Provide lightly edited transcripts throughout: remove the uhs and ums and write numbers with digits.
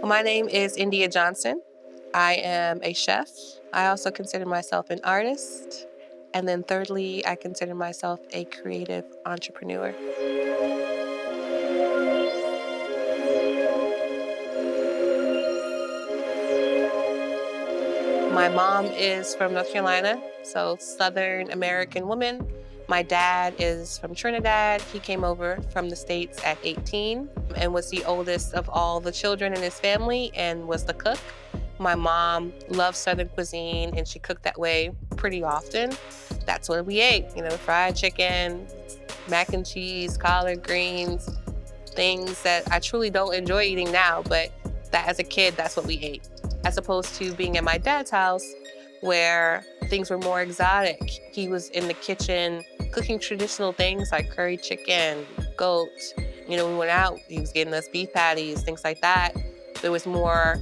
My name is India Johnson. I am a chef. I also consider myself an artist. And then thirdly, I consider myself a creative entrepreneur. My mom is from North Carolina, so Southern American woman. My dad is from Trinidad. He came over from the States at 18 and was the oldest of all the children in his family and was the cook. My mom loves Southern cuisine and she cooked that way pretty often. That's what we ate, fried chicken, mac and cheese, collard greens, things that I truly don't enjoy eating now, but that as a kid, that's what we ate. As opposed to being at my dad's house where things were more exotic. He was in the kitchen cooking traditional things like curry chicken, goat. We went out, he was getting us beef patties, things like that. There was more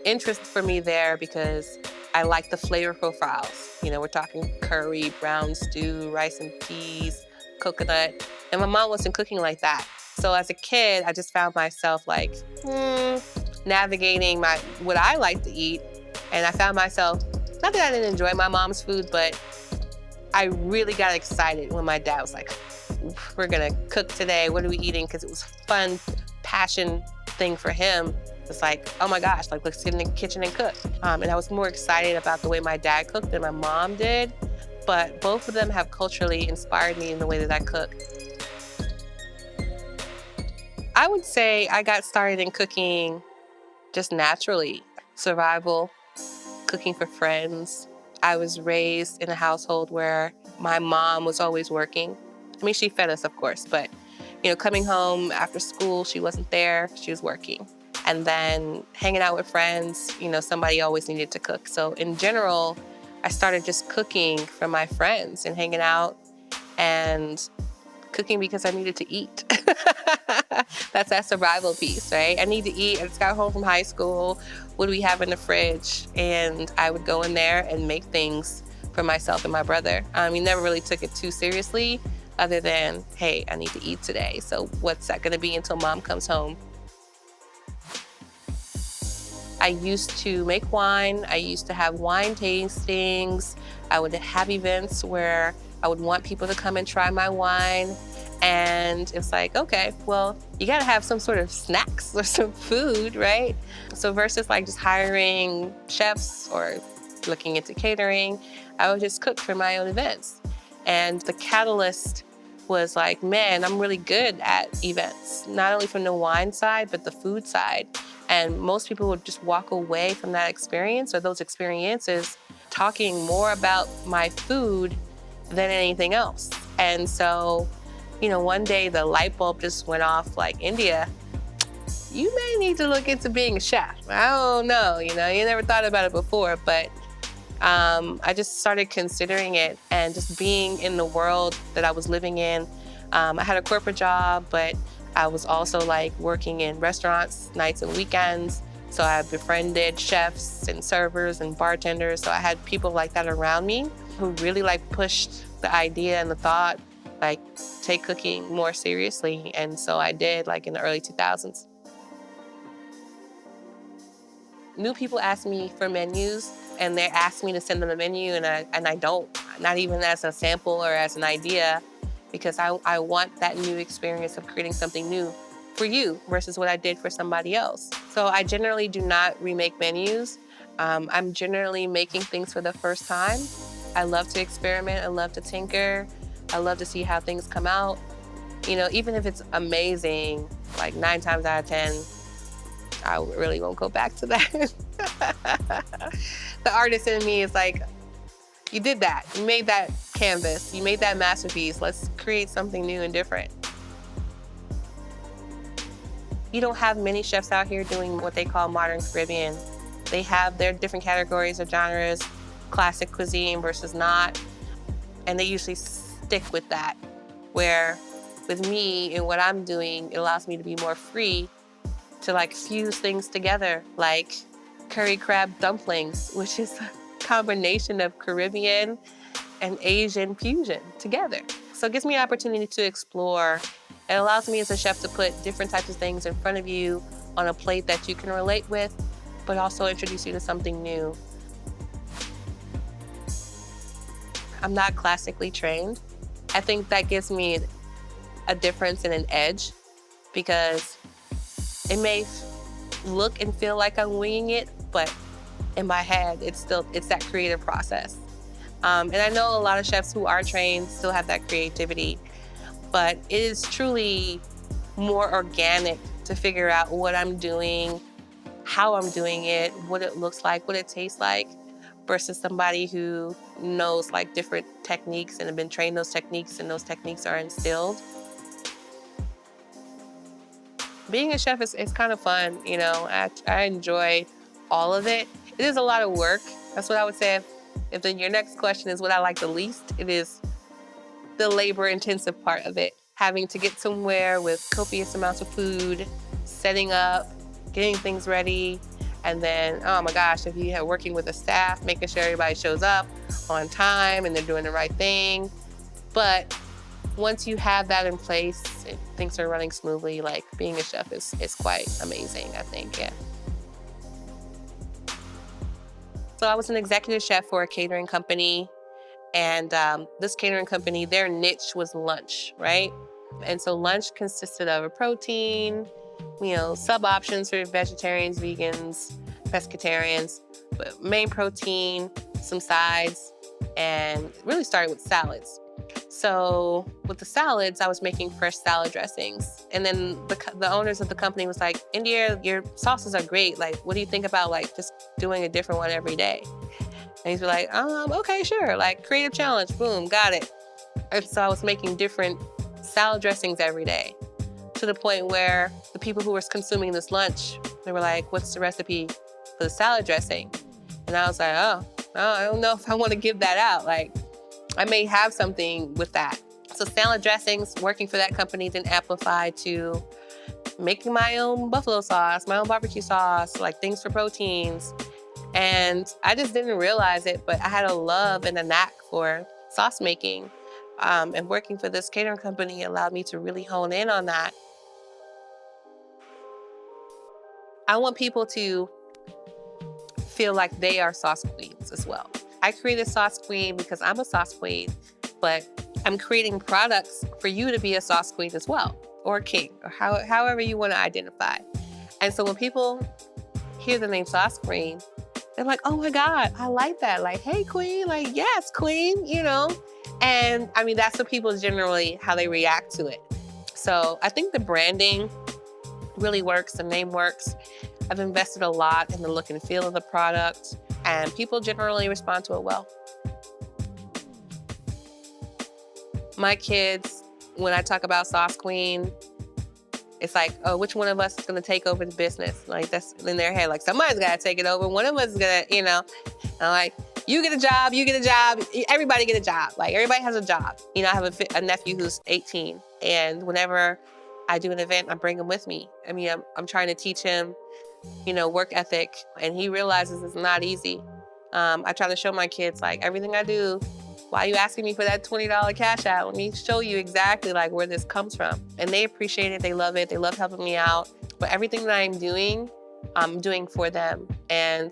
interest for me there because I like the flavor profiles. We're talking curry, brown stew, rice and peas, coconut. And my mom wasn't cooking like that. So as a kid, I just found myself like, navigating what I like to eat. And I found myself, not that I didn't enjoy my mom's food, but I really got excited when my dad was like, we're gonna cook today. What are we eating? Because it was fun, passion thing for him. It's like, oh my gosh, let's get in the kitchen and cook. And I was more excited about the way my dad cooked than my mom did. But both of them have culturally inspired me in the way that I cook. I would say I got started in cooking just naturally. Survival, cooking for friends. I was raised in a household where my mom was always working. She fed us, of course, but coming home after school, she wasn't there, she was working. And then hanging out with friends, somebody always needed to cook. So in general, I started just cooking for my friends and hanging out and cooking because I needed to eat. That's that survival piece, right? I need to eat. I just got home from high school. What do we have in the fridge? And I would go in there and make things for myself and my brother. We never really took it too seriously other than, hey, I need to eat today. So what's that gonna be until mom comes home? I used to make wine. I used to have wine tastings. I would have events where I would want people to come and try my wine. And it's like, okay, well, you gotta have some sort of snacks or some food, right? So versus just hiring chefs or looking into catering, I would just cook for my own events. And the catalyst was like, man, I'm really good at events, not only from the wine side, but the food side. And most people would just walk away from that experience or those experiences talking more about my food than anything else. And so, one day the light bulb just went off like, India, you may need to look into being a chef. I don't know, you never thought about it before, but I just started considering it and just being in the world that I was living in. I had a corporate job, but I was also working in restaurants, nights and weekends. So I befriended chefs and servers and bartenders. So I had people like that around me who really pushed the idea and the thought, take cooking more seriously. And so I did in the early 2000s. New people ask me for menus and they ask me to send them a menu and I don't, not even as a sample or as an idea, because I want that new experience of creating something new for you versus what I did for somebody else. So I generally do not remake menus. I'm generally making things for the first time. I love to experiment, I love to tinker, I love to see how things come out. Even if it's amazing, 9 times out of 10, I really won't go back to that. The artist in me is you did that. You made that canvas. You made that masterpiece. Let's create something new and different. You don't have many chefs out here doing what they call modern Caribbean. They have their different categories or genres, classic cuisine versus not, and they usually stick with that. Where with me and what I'm doing, it allows me to be more free to fuse things together, like curry crab dumplings, which is a combination of Caribbean and Asian fusion together. So it gives me an opportunity to explore It allows me as a chef to put different types of things in front of you on a plate that you can relate with, but also introduce you to something new. I'm not classically trained. I think that gives me a difference and an edge because it may look and feel like I'm winging it, but in my head, it's that creative process. And I know a lot of chefs who are trained still have that creativity, but it is truly more organic to figure out what I'm doing, how I'm doing it, what it looks like, what it tastes like, versus somebody who knows like different techniques and have been trained those techniques and those techniques are instilled. Being a chef is kind of fun, you know. I enjoy all of it. It is a lot of work. That's what I would say. If then your next question is what I like the least, it is the labor-intensive part of it. Having to get somewhere with copious amounts of food, setting up, getting things ready, and then, oh my gosh, if you have working with a staff, making sure everybody shows up on time and they're doing the right thing. But once you have that in place, things are running smoothly. Like being a chef is quite amazing, I think, yeah. So I was an executive chef for a catering company, and this catering company, their niche was lunch, right? And so lunch consisted of a protein, you know, sub options for vegetarians, vegans, pescatarians, but main protein, some sides, and really started with salads. So with the salads, I was making fresh salad dressings. And then the owners of the company was like, India, your sauces are great. Like, what do you think about like just doing a different one every day? And he's like, okay, sure. Like creative challenge, boom, got it. And so I was making different salad dressings every day to the point where the people who were consuming this lunch, they were like, what's the recipe for the salad dressing? And I was like, oh, I don't know if I want to give that out. Like, I may have something with that. So salad dressings, working for that company, then amplified to making my own buffalo sauce, my own barbecue sauce, like things for proteins. And I just didn't realize it, but I had a love and a knack for sauce making. And working for this catering company allowed me to really hone in on that. I want people to feel like they are sauce queens as well. I created Sauce Queen because I'm a sauce queen, but I'm creating products for you to be a sauce queen as well, or king, or however you want to identify. And so when people hear the name Sauce Queen, they're like, oh my God, I like that. Like, hey, queen, like, yes, queen, you know? And I mean, that's what people generally, how they react to it. So I think the branding really works, the name works. I've invested a lot in the look and feel of the product, and people generally respond to it well. My kids, when I talk about Sauce Queen, it's like, oh, which one of us is gonna take over the business? Like that's in their head, like somebody's gotta take it over. One of us is gonna, you know, and I'm like, you get a job, you get a job, everybody get a job. Like everybody has a job. You know, I have a nephew who's 18, and whenever I do an event, I bring him with me. I mean, I'm trying to teach him, you know, work ethic, and he realizes it's not easy. I try to show my kids, like, everything I do, why are you asking me for that $20 cash out? Let me show you exactly like where this comes from. And they appreciate it, they love helping me out. But everything that I'm doing for them. And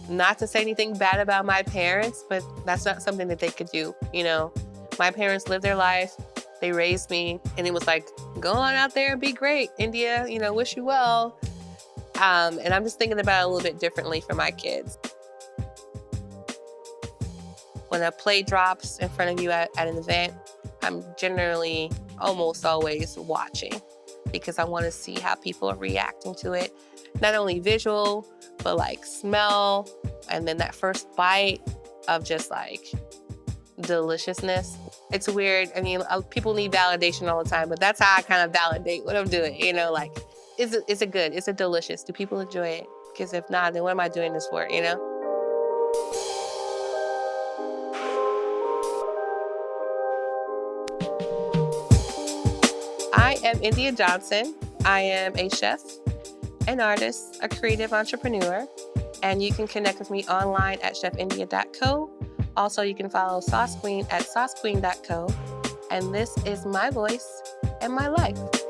not to say anything bad about my parents, but that's not something that they could do, you know? My parents lived their life, they raised me, and it was like, go on out there and be great, India, you know, wish you well. And I'm just thinking about it a little bit differently for my kids. When a plate drops in front of you at an event, I'm generally almost always watching because I want to see how people are reacting to it. Not only visual, but like smell, and then that first bite of just like deliciousness. It's weird. I mean, people need validation all the time, but that's how I kind of validate what I'm doing. You know, like, is it good? Is it delicious? Do people enjoy it? Because if not, then what am I doing this for, you know? I am India Johnson. I am a chef, an artist, a creative entrepreneur, and you can connect with me online at chefindia.co. Also, you can follow Sauce Queen at saucequeen.co. And this is my voice in my life.